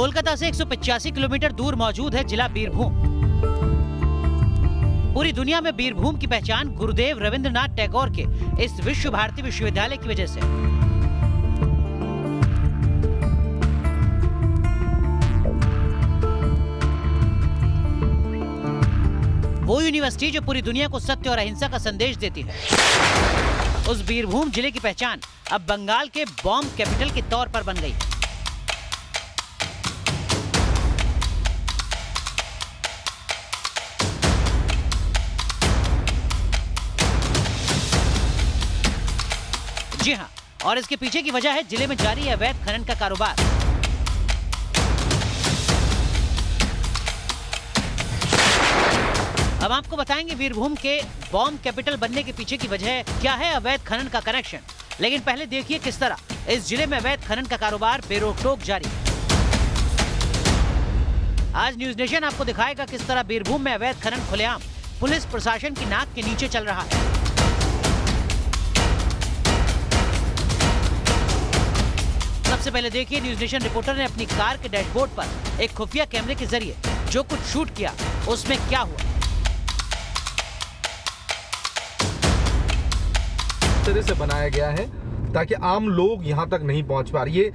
कोलकाता से 185 किलोमीटर दूर मौजूद है जिला बीरभूम। पूरी दुनिया में बीरभूम की पहचान गुरुदेव रविंद्रनाथ टैगोर के इस विश्व भारती विश्वविद्यालय की वजह से। वो यूनिवर्सिटी जो पूरी दुनिया को सत्य और अहिंसा का संदेश देती है। उस बीरभूम जिले की पहचान अब बंगाल के बॉम्ब कैपिटल के तौर पर बन गई है। जी हाँ, और इसके पीछे की वजह है जिले में जारी अवैध खनन का कारोबार। अब आपको बताएंगे बीरभूम के बॉम्ब कैपिटल बनने के पीछे की वजह क्या है, अवैध खनन का कनेक्शन। लेकिन पहले देखिए किस तरह इस जिले में अवैध खनन का कारोबार बेरोक-टोक जारी है। आज न्यूज नेशन आपको दिखाएगा किस तरह बीरभूम में अवैध खनन खुलेआम पुलिस प्रशासन की नाक के नीचे चल रहा है। सबसे पहले देखिए न्यूज नेशन रिपोर्टर ने अपनी कार के डैशबोर्ड पर एक खुफिया कैमरे के जरिए जो कुछ शूट किया उसमें क्या हुआ। इस तरह से बनाया गया है ताकि आम लोग यहाँ तक नहीं पहुँच पा रहे। ये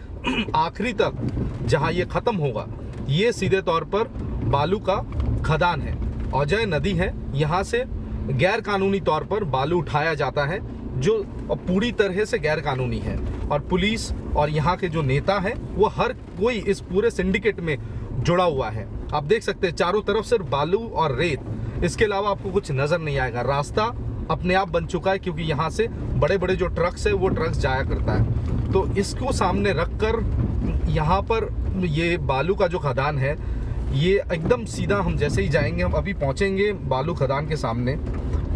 आखिरी तक जहाँ ये खत्म होगा ये सीधे तौर पर बालू का खदान है, अजय नदी है। यहाँ से गैर कानूनी तौर पर बालू उठाया जाता है जो पूरी तरह से गैर कानूनी है। और पुलिस और यहाँ के जो नेता हैं वो हर कोई इस पूरे सिंडिकेट में जुड़ा हुआ है। आप देख सकते हैं चारों तरफ सिर्फ बालू और रेत, इसके अलावा आपको कुछ नजर नहीं आएगा। रास्ता अपने आप बन चुका है क्योंकि यहाँ से बड़े बड़े जो ट्रक्स है वो ट्रक्स जाया करता है। तो इसको सामने रखकर यहाँ पर ये बालू का जो खदान है ये एकदम सीधा, हम जैसे ही जाएंगे हम अभी पहुँचेंगे बालू खदान के सामने।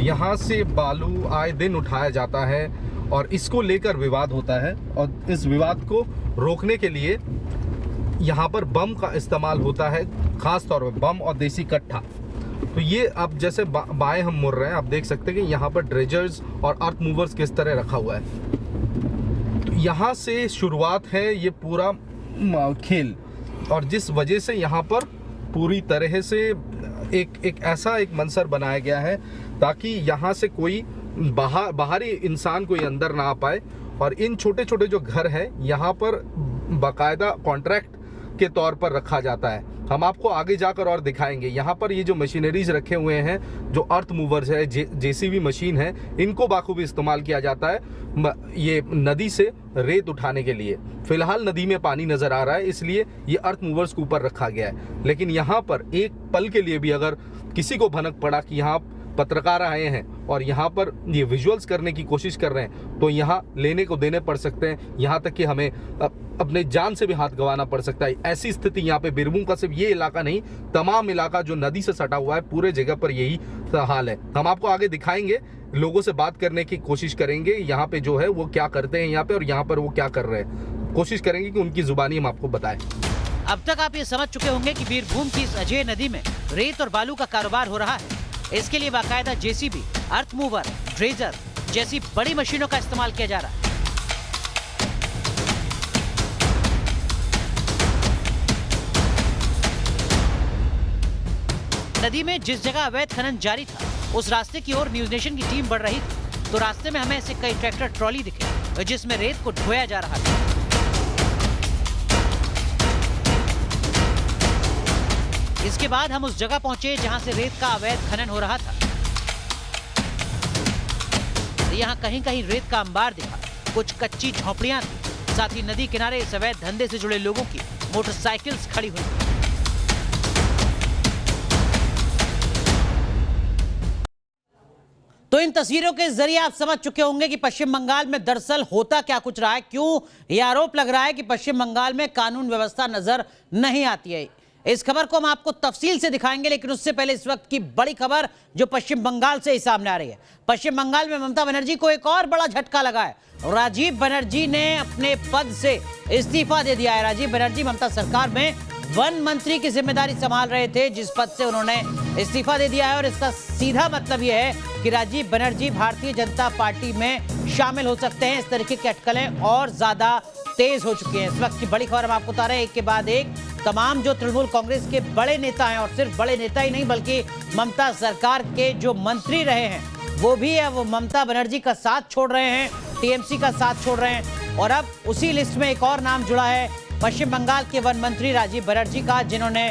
यहाँ से बालू आए दिन उठाया जाता है और इसको लेकर विवाद होता है और इस विवाद को रोकने के लिए यहाँ पर बम का इस्तेमाल होता है, खास तौर पर बम और देसी कट्ठा। तो ये अब जैसे बाएं हम मुड़ रहे हैं, आप देख सकते हैं कि यहाँ पर ड्रेजर्स और अर्थ मूवर्स किस तरह रखा हुआ है। तो यहाँ से शुरुआत है ये पूरा खेल, और जिस वजह से यहाँ पर पूरी तरह से एक ऐसा एक मंजर बनाया गया है ताकि यहाँ से कोई बाहरी इंसान कोई अंदर ना आ पाए। और इन छोटे छोटे जो घर है यहाँ पर बाकायदा कॉन्ट्रैक्ट के तौर पर रखा जाता है। हम आपको आगे जाकर और दिखाएंगे। यहाँ पर ये जो मशीनरीज रखे हुए हैं, जो अर्थ मूवर्स है, जेसीबी मशीन है, इनको बाखूबी इस्तेमाल किया जाता है ये नदी से रेत उठाने के लिए। फिलहाल नदी में पानी नजर आ रहा है इसलिए ये अर्थ मूवर्स के ऊपर रखा गया है। लेकिन यहाँ पर एक पल के लिए भी अगर किसी को भनक पड़ा कि यहाँ पत्रकार आए हैं और यहाँ पर ये विजुअल्स करने की कोशिश कर रहे हैं तो यहाँ लेने को देने पड़ सकते हैं, यहाँ तक कि हमें अपने जान से भी हाथ गंवाना पड़ सकता है। ऐसी स्थिति यहाँ पे बीरभूम का सिर्फ ये इलाका नहीं, तमाम इलाका जो नदी से सटा हुआ है पूरे जगह पर यही हाल है। हम आपको आगे दिखाएंगे, लोगों से बात करने की कोशिश करेंगे यहाँ पे जो है वो क्या करते हैं यहाँ पे और यहाँ पर वो क्या कर रहे हैं, कोशिश करेंगे कि उनकी जुबानी हम आपको बताएं। अब तक आप ये समझ चुके होंगे कि बीरभूम की इस अजय नदी में रेत और बालू का कारोबार हो रहा है। इसके लिए बाकायदा जेसीबी, अर्थ मूवर, ड्रेजर जैसी बड़ी मशीनों का इस्तेमाल किया जा रहा है। नदी में जिस जगह अवैध खनन जारी था उस रास्ते की ओर न्यूज नेशन की टीम बढ़ रही थी तो रास्ते में हमें ऐसे कई ट्रैक्टर ट्रॉली दिखे जिसमें रेत को ढोया जा रहा था। इसके बाद हम उस जगह पहुंचे जहां से रेत का अवैध खनन हो रहा था। यहाँ कहीं कहीं रेत का अंबार दिखा, कुछ कच्ची झोपड़ियां थी, साथ ही नदी किनारे इस अवैध धंधे से जुड़े लोगों की मोटरसाइकिल्स खड़ी हुई। तो इन तस्वीरों के जरिए आप समझ चुके होंगे कि पश्चिम बंगाल में दरअसल होता क्या कुछ रहा है, क्यों यह आरोप लग रहा है कि पश्चिम बंगाल में कानून व्यवस्था नजर नहीं आती है। इस खबर को हम आपको तफसील से दिखाएंगे, लेकिन उससे पहले इस वक्त की बड़ी खबर जो पश्चिम बंगाल से ही सामने आ रही है। पश्चिम बंगाल में ममता बनर्जी को एक और बड़ा झटका लगा है। राजीव बनर्जी ने अपने पद से इस्तीफा दे दिया है। राजीव बनर्जी ममता सरकार में वन मंत्री की जिम्मेदारी संभाल रहे थे, जिस पद से उन्होंने इस्तीफा दे दिया है। और इसका सीधा मतलब यह है कि राजीव बनर्जी भारतीय जनता पार्टी में शामिल हो सकते हैं। इस तरीके की अटकलें और ज्यादा तेज हो चुके हैं। इस वक्त की बड़ी खबर हम आपको बता रहे हैं, एक के बाद एक तमाम जो तृणमूल कांग्रेस के बड़े नेता हैं, और सिर्फ बड़े नेता ही नहीं बल्कि ममता सरकार के जो मंत्री रहे हैं वो भी है, वो ममता बनर्जी का साथ छोड़ रहे हैं, टीएमसी का साथ छोड़ रहे हैं। और अब उसी लिस्ट में एक और नाम जुड़ा है पश्चिम बंगाल के वन मंत्री राजीव बनर्जी का, जिन्होंने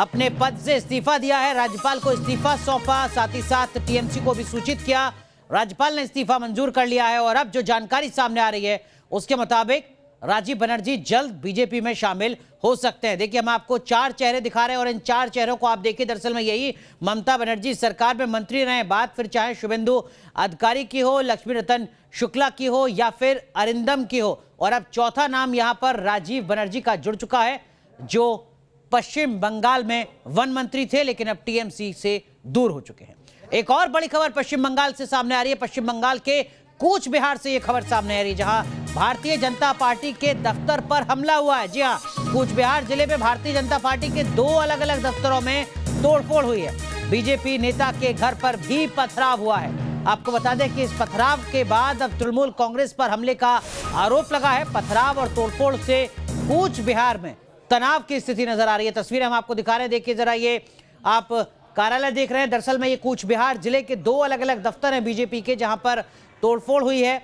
अपने पद से इस्तीफा दिया है, राज्यपाल को इस्तीफा सौंपा, साथ ही साथ टीएमसी को भी सूचित किया। राज्यपाल ने इस्तीफा मंजूर कर लिया है और अब जो जानकारी सामने आ रही है उसके मुताबिक राजीव बनर्जी जल्द बीजेपी में शामिल हो सकते हैं। देखिए, हम आपको 4 चेहरे दिखा रहे हैं और इन 4 चेहरों को आप देखिए, दरअसल में यही ममता बनर्जी सरकार में मंत्री रहे, बात फिर चाहे शुभेंदु अधिकारी की हो, लक्ष्मी रतन शुक्ला की हो या फिर अरिंदम की हो। और अब चौथा नाम यहां पर राजीव बनर्जी का जुड़ चुका है, जो पश्चिम बंगाल में वन मंत्री थे लेकिन अब टीएमसी से दूर हो चुके हैं। एक और बड़ी खबर पश्चिम बंगाल से सामने आ रही है। पश्चिम बंगाल के कूच बिहार से यह खबर सामने आ रही है, जहां भारतीय जनता पार्टी के दफ्तर पर हमला हुआ है। जी हां, कूच बिहार जिले में भारतीय जनता पार्टी के 2 अलग अलग दफ्तरों में तोड़फोड़ हुई है। बीजेपी नेता के घर पर भी पथराव हुआ है। आपको बता दें कि इस पथराव के बाद अब तृणमूल कांग्रेस पर हमले का आरोप लगा है। पथराव और तोड़फोड़ से कूच बिहार में तनाव की स्थिति नजर आ रही है। तस्वीरें हम आपको दिखा रहे हैं, देखिए जरा, ये आप कार्यालय देख रहे हैं। दरअसल में ये कूच बिहार जिले के 2 अलग अलग दफ्तर हैं बीजेपी के, जहां पर तोड़फोड़ हुई है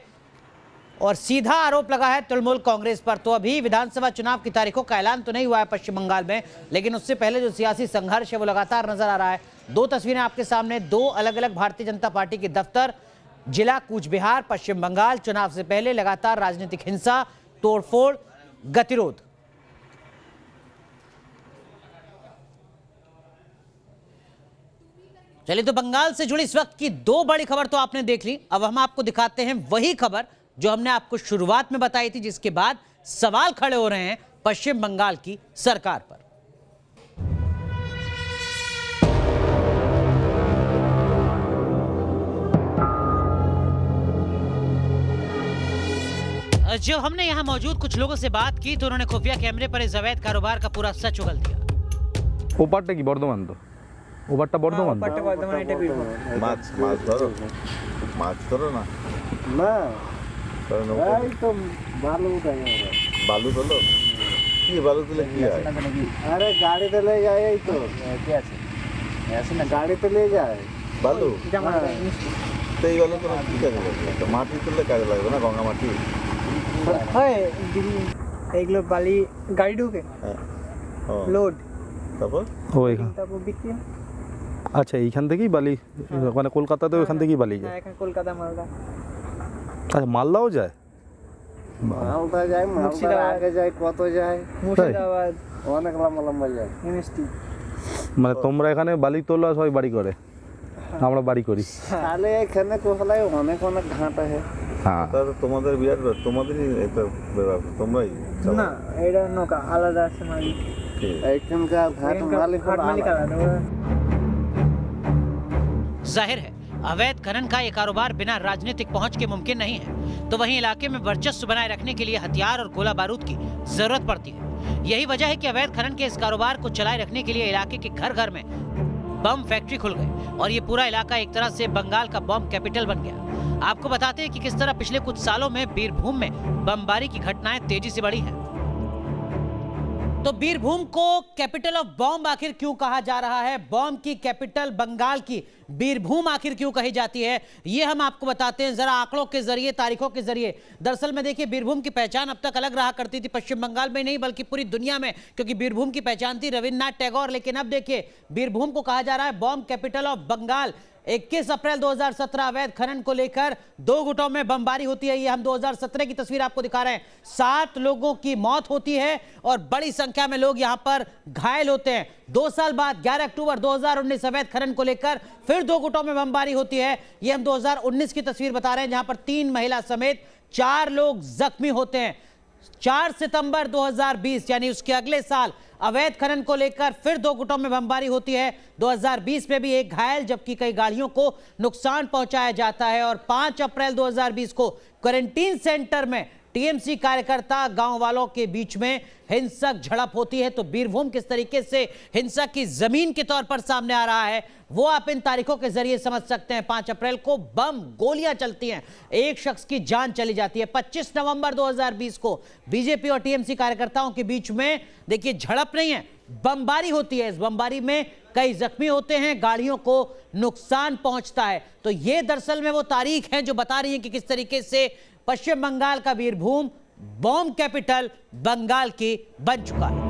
और सीधा आरोप लगा है तृणमूल कांग्रेस पर। तो अभी विधानसभा चुनाव की तारीखों का ऐलान तो नहीं हुआ है पश्चिम बंगाल में, लेकिन उससे पहले जो सियासी संघर्ष है वो लगातार नजर आ रहा है। 2 तस्वीरें आपके सामने, 2 अलग अलग भारतीय जनता पार्टी के दफ्तर, जिला कूच बिहार, पश्चिम बंगाल। चुनाव से पहले लगातार राजनीतिक हिंसा, तोड़फोड़, गतिरोध। चलिए, तो बंगाल से जुड़ी इस वक्त की 2 बड़ी खबर तो आपने देख ली। अब हम आपको दिखाते हैं वही खबर जो हमने आपको शुरुआत में बताई थी, जिसके बाद सवाल खड़े हो रहे हैं पश्चिम बंगाल की सरकार पर। जब हमने यहां मौजूद कुछ लोगों से बात की तो उन्होंने खुफिया कैमरे पर इस अवैध कारोबार का पूरा सच उगल दिया। ওপারটা কি বর্ধমান তো? ওপারটা বর্ধমান তো? মাছ মাছ ধরো না না ধরো নৌকা। এই তো বালু উঠাই আমরা। বালু তোলো কি বালু তুলে কি হয় আরে গাড়িতে ले যায় এই তো কি আছে ऐसे ना গাড়িতে ले যায় বালু হ্যাঁ। তো এই বালু তোলা কি কাজে লাগবে তো মাটি তুললে কাজে লাগবে না গঙ্গা মাটি হয় দিদি এইগুলো বালি গাড়ি ঢুকে হ্যাঁ ও লোড তারপর ও এখান তারপর বিক্রি হয়। আচ্ছা, এইখান থেকেই বালি, মানে কলকাতাতেও এখান থেকেই বালি যায়। হ্যাঁ, এখানে কলকাতা মালদা আচ্ছা, মালদাও যায়? মালদা যায়, মালদার মুর্শিদাবাদ। আগে যায়, কত যায়, মুর্শিদাবাদ, অনেক লম্বা লম্বা যায়। এমএসটি। মানে তোমরা এখানে বালি তোলা সবাই বাড়ি করে, আমরা বাড়ি করি। তাহলে এখানে কোথায় অনেক অনেক ঘাট আছে। হ্যাঁ, তাহলে তোমাদের বিরাট ব্যাপার, তোমাদেরই এটা ব্যাপার, তোমরাই চালাও। না এটা নৌকা আলাদা আছে মালিক। ঠিক। এইখানকার ঘাট মালিক ঘাট মালিক আলাদা। जाहिर है अवैध खनन का ये कारोबार बिना राजनीतिक पहुंच के मुमकिन नहीं है, तो वहीं इलाके में वर्चस्व बनाए रखने के लिए हथियार और गोला बारूद की जरूरत पड़ती है। यही वजह है कि अवैध खनन के इस कारोबार को चलाए रखने के लिए इलाके के घर घर में बम फैक्ट्री खुल गई और ये पूरा इलाका एक तरह से बंगाल का बम कैपिटल बन गया। आपको बताते हैं कि किस तरह पिछले कुछ सालों में बीरभूम में बमबारी की घटनाएं तेजी से बढ़ी हैं। तो बीरभूम को कैपिटल ऑफ बॉम्ब आखिर क्यों कहा जा रहा है? बॉम्ब की कैपिटल बंगाल की बीरभूम आखिर क्यों कही जाती है, ये हम आपको बताते हैं जरा आंकड़ों के जरिए, तारीखों के जरिए। दरअसल में देखिए, बीरभूम की पहचान अब तक अलग रहा करती थी, पश्चिम बंगाल में नहीं बल्कि पूरी दुनिया में, क्योंकि बीरभूम की पहचान थी रविन्द्रनाथ टैगोर। लेकिन अब देखिए, बीरभूम को कहा जा रहा है बॉम्ब कैपिटल ऑफ बंगाल। 21 अप्रैल 2017 अवैध खनन को लेकर 2 गुटों में बमबारी होती है। ये हम 2017 की तस्वीर आपको दिखा रहे हैं। 7 लोगों की मौत होती है और बड़ी संख्या में लोग यहां पर घायल होते हैं। 2 साल बाद 11 अक्टूबर 2019 अवैध खनन को लेकर फिर 2 गुटों में बमबारी होती है। ये हम 2019 की तस्वीर बता रहे हैं, जहां पर 3 महिला समेत 4 लोग जख्मी होते हैं। 4 सितंबर 2020 यानी उसके अगले साल अवैध खनन को लेकर फिर 2 गुटों में बमबारी होती है। 2020 में भी एक घायल जबकि कई गाड़ियों को नुकसान पहुंचाया जाता है और 5 अप्रैल 2020 को क्वारंटीन सेंटर में टीएमसी कार्यकर्ता गांव वालों के बीच में हिंसक झड़प होती है। तो बीरभूम किस तरीके से हिंसा की जमीन के तौर पर सामने आ रहा है वो आप इन तारीखों के जरिए समझ सकते हैं। 5 अप्रैल को बम गोलियां चलती हैं, एक शख्स की जान चली जाती है। 25 नवंबर 2020 को बीजेपी और टीएमसी कार्यकर्ताओं के बीच में देखिए झड़प नहीं है, बमबारी होती है। इस बमबारी में कई जख्मी होते हैं, गाड़ियों को नुकसान पहुंचता है। तो ये दरअसल में वो तारीख है जो बता रही है कि किस तरीके से पश्चिम बंगाल का बीरभूम बॉम्ब कैपिटल बंगाल की बन चुका है।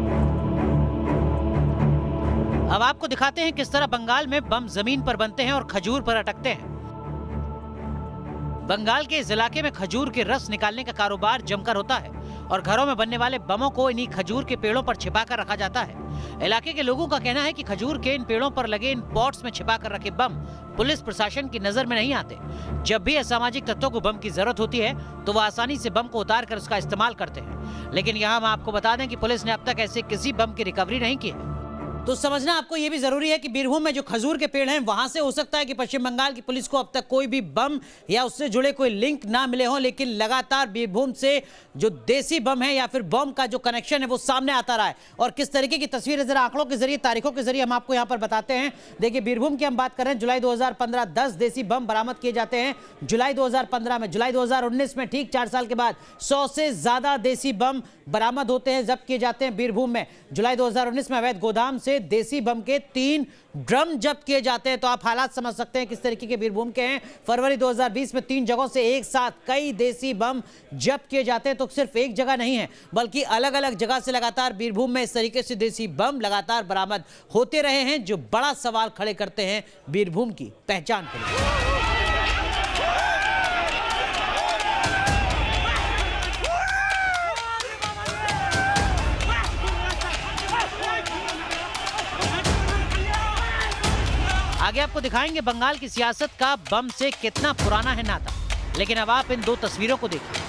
अब आपको दिखाते हैं किस तरह बंगाल में बम जमीन पर बनते हैं और खजूर पर अटकते हैं। बंगाल के इस इलाके में खजूर के रस निकालने का कारोबार जमकर होता है और घरों में बनने वाले बमों को इन्हीं खजूर के पेड़ों पर छिपाकर रखा जाता है। इलाके के लोगों का कहना है कि खजूर के इन पेड़ों पर लगे इन पॉट्स में छिपाकर रखे बम पुलिस प्रशासन की नजर में नहीं आते। जब भी असामाजिक तत्वों को बम की जरूरत होती है तो वह आसानी से बम को उतार कर उसका इस्तेमाल करते हैं। लेकिन यहाँ हम आपको बता दें कि पुलिस ने अब तक ऐसे किसी बम की रिकवरी नहीं की है। तो समझना आपको यह भी जरूरी है कि बीरभूम में जो खजूर के पेड़ हैं वहां से हो सकता है कि पश्चिम बंगाल की पुलिस को अब तक कोई भी बम या उससे जुड़े कोई लिंक ना मिले हों, लेकिन लगातार बीरभूम से जो देसी बम है या फिर बम का जो कनेक्शन है वो सामने आता रहा है। और किस तरीके की तस्वीरें जरा आंकड़ों के जरिए, तारीखों के जरिए हम आपको यहाँ पर बताते हैं। देखिए बीरभूम की हम बात कर रहे हैं, जुलाई 2015 10 देसी बम बरामद किए जाते हैं जुलाई 2015 में। जुलाई 2019 में ठीक 4 साल के बाद 100 से ज्यादा देसी बम बरामद होते हैं, जब्त किए जाते हैं बीरभूम में। जुलाई 2019 में अवैध गोदाम से देसी बम के 3 ड्रम जब्त किए जाते हैं। तो आप हालात समझ सकते हैं किस तरीके के बीरभूम के हैं। फरवरी 2020 में 3 जगहों से एक साथ कई देसी बम जब्त किए जाते हैं। तो सिर्फ एक जगह नहीं है बल्कि अलग अलग जगह से लगातार बीरभूम में इस तरीके से देसी बम लगातार बरामद होते रहे हैं, जो बड़ा सवाल खड़े करते हैं बीरभूम की पहचान के लिए। आगे आपको दिखाएंगे बंगाल की सियासत का बम से कितना पुराना है नाता। लेकिन अब आप इन 2 तस्वीरों को देखिए।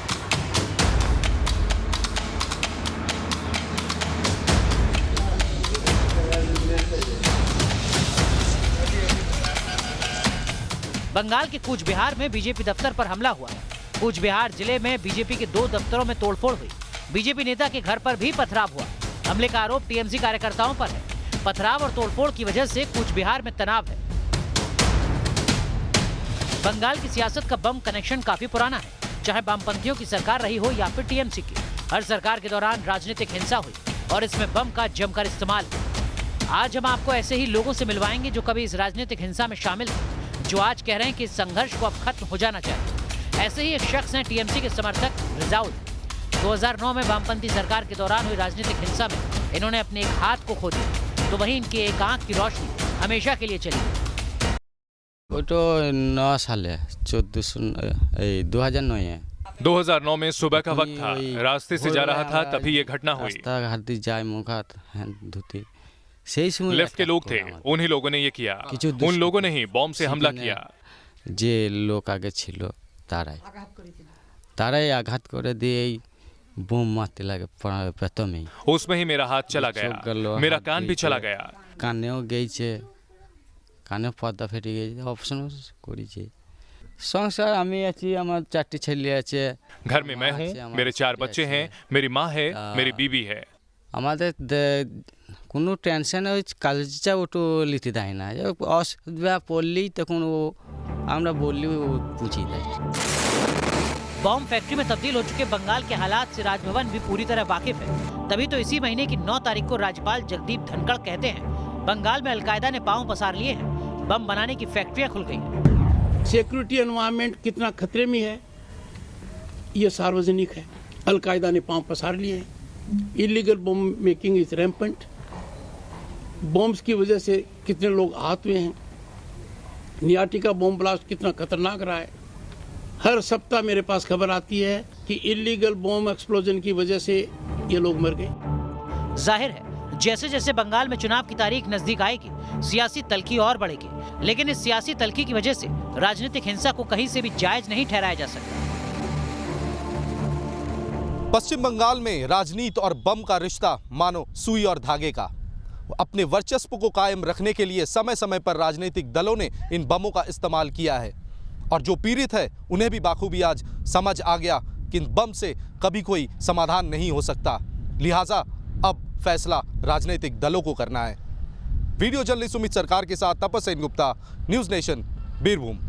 बंगाल के कूच बिहार में बीजेपी दफ्तर पर हमला हुआ है। कूच बिहार जिले में बीजेपी के 2 दफ्तरों में तोड़फोड़ हुई। बीजेपी नेता के घर पर भी पथराव हुआ। हमले का आरोप टीएमसी कार्यकर्ताओं पर है। पथराव और तोड़फोड़ की वजह से कूच बिहार में तनाव है। बंगाल की सियासत का बम कनेक्शन काफी पुराना है, चाहे वामपंथियों की सरकार रही हो या फिर टीएमसी की। हर सरकार के दौरान राजनीतिक हिंसा हुई और इसमें बम का जमकर इस्तेमाल हुआ। आज हम आपको ऐसे ही लोगों से मिलवाएंगे जो कभी इस राजनीतिक हिंसा में शामिल थे, जो आज कह रहे हैं कि इस संघर्ष को अब खत्म हो जाना चाहिए। ऐसे ही एक शख्स हैं टीएमसी के समर्थक रिजाउल। 2009 में वामपंथी सरकार के दौरान हुई राजनीतिक हिंसा में इन्होंने अपने एक हाथ को खो दिया, तो वहीं इनकी एक आंख की रोशनी हमेशा के लिए चली। वो तो 9 साल है, 2009 है। 2009 में सुबह का वक्त था, रास्ते से जा रहा था तभी ये घटना हुई। लेफ्ट के लोग थे, उन्हीं लोगों ने ये किया। उन लोगों ने ही बॉम्ब से हमला किया। যে লোক আগে ছিল তারাই আঘাত করে দিয়ে বোম মারতে লাগে প্রথমেই। उसमें ही मेरा हाथ चला गया, मेरा कान भी चला गया। কানেও গেছে, কানে পর্দা ফেটে গেছে, অপারেশন করেছে। সংসার আমি আছি, আমার 4টি ছেলে আছে। घर में मैं हूँ, मेरे 4 बच्चे हैं, मेरी माँ है, मेरी बीवी है। আমাদের কোনো টেনশন ওই কাজটা ওটু লিতে দেয় না। অসুবিধা পড়লেই তখন ও আমরা বললি ও পুছিয়ে দেয়। बॉम्ब फैक्ट्री में तब्दील हो चुके बंगाल के हालात से राजभवन भी पूरी तरह वाकिफ है। तभी तो इसी महीने की 9 तारीख को राज्यपाल जगदीप धनखड़ कहते हैं बंगाल में अलकायदा ने पांव पसार लिए हैं, बम बनाने की फैक्ट्रियां खुल गई हैं। सिक्योरिटी एनवायरनमेंट कितना खतरे में है ये सार्वजनिक है। अलकायदा ने पांव पसार लिए हैं। Illegal bomb making is rampant. Bombs की वजह से कितने लोग आहत हुए हैं। नियाटी का बॉम्ब ब्लास्ट कितना खतरनाक रहा है। हर सप्ताह मेरे पास खबर आती है कि इलीगल बॉम्ब एक्सप्लोजन की वजह से ये लोग मर गए। जाहिर है जैसे जैसे बंगाल में चुनाव की तारीख नजदीक आएगी, सियासी तल्खी और बढ़ेगी। लेकिन इस सियासी तल्खी की वजह से राजनीतिक हिंसा को कहीं से भी जायज नहीं ठहराया जा सकता। पश्चिम बंगाल में राजनीति और बम का रिश्ता मानो सुई और धागे का। अपने वर्चस्व को कायम रखने के लिए समय समय पर राजनीतिक दलों ने इन बमों का इस्तेमाल किया है और जो पीड़ित है उन्हें भी बाखूबी आज समझ आ गया कि इन बम से कभी कोई समाधान नहीं हो सकता। लिहाजा अब फैसला राजनीतिक दलों को करना है। वीडियो जर्नलिस्ट सुमित सरकार के साथ तपस सेन गुप्ता, न्यूज़ नेशन, बीरभूम।